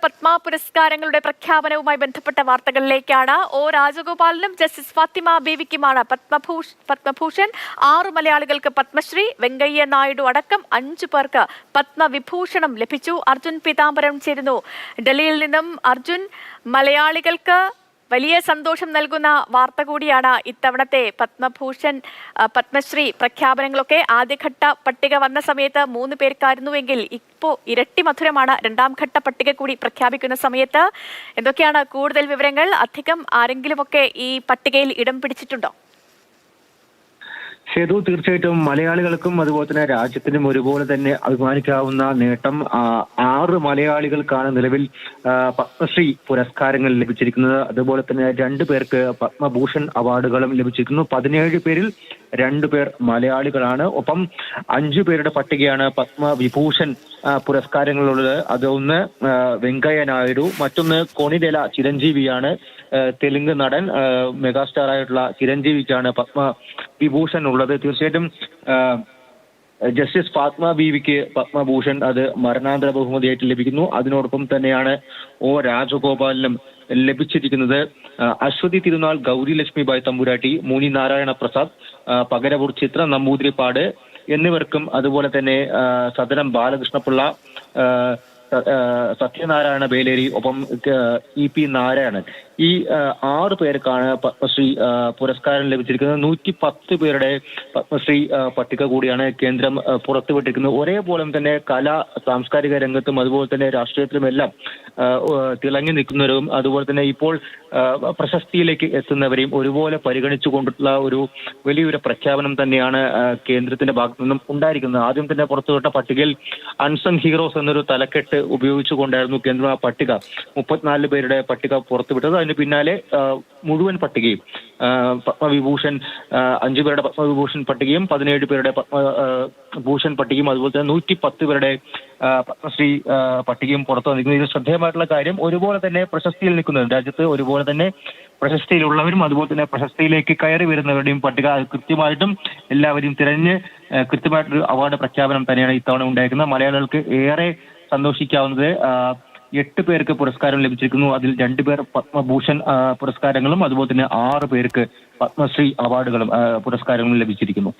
പത്മ പുരസ്കാരങ്ങളുടെ പ്രഖ്യാപനവുമായി ബന്ധപ്പെട്ട വാർത്തകളിലേക്കാണ്. ഒ രാജഗോപാലിനും ജസ്റ്റിസ് ഫാത്തിമ ബീവിക്കുമാണ് പത്മഭൂഷൺ. 6 മലയാളികൾക്ക് പത്മശ്രീ, വെങ്കയ്യ നായിഡു അടക്കം 5 പേർക്ക് പത്മവിഭൂഷണം ലഭിച്ചു. അർജുൻ പീതാംബരം ചേരുന്നു ഡൽഹിയിൽ നിന്നും. അർജുൻ, മലയാളികൾക്ക് വലിയ സന്തോഷം നൽകുന്ന വാർത്ത കൂടിയാണ് ഇത്തവണത്തെ പത്മശ്രീ പ്രഖ്യാപനങ്ങളൊക്കെ. ആദ്യഘട്ട പട്ടിക വന്ന സമയത്ത് 3 പേർക്കായിരുന്നുവെങ്കിൽ ഇപ്പോൾ ഇരട്ടി മധുരമാണ് രണ്ടാം ഘട്ട പട്ടിക കൂടി പ്രഖ്യാപിക്കുന്ന സമയത്ത്. എന്തൊക്കെയാണ് കൂടുതൽ വിവരങ്ങൾ? അധികം ആരെങ്കിലുമൊക്കെ ഈ പട്ടികയിൽ ഇടം പിടിച്ചിട്ടുണ്ടോ? സേതു, തീർച്ചയായിട്ടും മലയാളികൾക്കും അതുപോലെ തന്നെ രാജ്യത്തിനും ഒരുപോലെ തന്നെ അഭിമാനിക്കാവുന്ന നേട്ടം. 6 മലയാളികൾക്കാണ് നിലവിൽ പത്മശ്രീ പുരസ്കാരങ്ങൾ ലഭിച്ചിരിക്കുന്നത്. അതുപോലെ തന്നെ 2 പേർക്ക് പത്മഭൂഷൺ അവാർഡുകളും ലഭിച്ചിരിക്കുന്നു. 17 പേരിൽ 2 പേർ മലയാളികളാണ്. ഒപ്പം 5 പേരുടെ പട്ടികയാണ് പത്മവിഭൂഷൺ പുരസ്കാരങ്ങളുള്ളത്. അതൊന്ന് വെങ്കയ്യ നായിഡു, മറ്റൊന്ന് കൊണിഡെല ചിരഞ്ജീവിയാണ്. തെലുങ്ക് നടൻ മെഗാസ്റ്റാർ ആയിട്ടുള്ള ചിരഞ്ജീവിക്കാണ് പത്മവിഭൂഷൺ ഉള്ളത്. തീർച്ചയായിട്ടും ജസ്റ്റിസ് ഫാത്തിമ ബീവിക്ക് പത്മഭൂഷൺ അത് മരണാന്തര ബഹുമതിയായിട്ട് ലഭിക്കുന്നു. അതിനോടൊപ്പം തന്നെയാണ് ഒ രാജഗോപാലിനും ലഭിച്ചിരിക്കുന്നത്. അശ്വതി തിരുനാൾ, ഗൗരി ലക്ഷ്മിബായ് തമ്പുരാട്ടി, മുനി നാരായണ പ്രസാദ്, പകരവൂർ ചിത്ര നമ്പൂതിരിപ്പാട് എന്നിവർക്കും അതുപോലെ തന്നെ സദനം ബാലകൃഷ്ണപിള്ള, സത്യനാരായണ ബേലേരി, ഒപ്പം EP നാരായണൻ, ഈ 6 പേർക്കാണ് പത്മശ്രീ പുരസ്കാരം ലഭിച്ചിരിക്കുന്നത്. 110 പേരുടെ പത്മശ്രീ പട്ടിക കൂടിയാണ് കേന്ദ്രം പുറത്തുവിട്ടിരിക്കുന്നത്. ഒരേപോലെ തന്നെ കലാ സാംസ്കാരിക രംഗത്തും അതുപോലെ തന്നെ രാഷ്ട്രീയത്തിലുമെല്ലാം തിളങ്ങി നിൽക്കുന്നവരും അതുപോലെ തന്നെ ഇപ്പോൾ പ്രശസ്തിയിലേക്ക് എത്തുന്നവരെയും ഒരുപോലെ പരിഗണിച്ചു കൊണ്ടുള്ള ഒരു വലിയൊരു പ്രഖ്യാപനം തന്നെയാണ് കേന്ദ്രത്തിന്റെ ഭാഗത്തു നിന്നും ഉണ്ടായിരിക്കുന്നത്. ആദ്യം തന്നെ പുറത്തുവിട്ട പട്ടികയിൽ അൺസങ് ഹീറോസ് എന്നൊരു തലക്കെട്ട് ഉപയോഗിച്ചുകൊണ്ടായിരുന്നു കേന്ദ്രം ആ പട്ടിക 34 പേരുടെ പട്ടിക പുറത്തുവിട്ടത്. അതിന് പിന്നാലെ മുഴുവൻ പട്ടികയും പത്മവിഭൂഷൺ 5 പേരുടെ പത്മവിഭൂഷൺ പട്ടികയും 17 പേരുടെ പത്മഭൂഷൺ പട്ടികയും അതുപോലെ തന്നെ 110 പേരുടെ പത്മശ്രീ പട്ടികയും പുറത്തു വന്നിരിക്കുന്നു. ഇത് ശ്രദ്ധേയമായിട്ടുള്ള കാര്യം. ഒരുപോലെ തന്നെ പ്രശസ്തിയിൽ നിൽക്കുന്നവരും രാജ്യത്ത് ഒരുപോലെ തന്നെ പ്രശസ്തിയിലുള്ളവരും അതുപോലെ തന്നെ പ്രശസ്തിയിലേക്ക് കയറി വരുന്നവരുടെയും പട്ടിക കൃത്യമായിട്ടും എല്ലാവരെയും തിരഞ്ഞ് കൃത്യമായിട്ടൊരു അവാർഡ് പ്രഖ്യാപനം തന്നെയാണ് ഇത്തവണ ഉണ്ടായിരിക്കുന്നത്. മലയാളികൾക്ക് ഏറെ സന്തോഷിക്കാവുന്നത് 8 പേർക്ക് പുരസ്കാരം ലഭിച്ചിരിക്കുന്നു. അതിൽ 2 പേർ പത്മഭൂഷൺ പുരസ്കാരങ്ങളും അതുപോലെ തന്നെ 6 പേർക്ക് പത്മശ്രീ അവാർഡുകളും പുരസ്കാരങ്ങളും ലഭിച്ചിരിക്കുന്നു.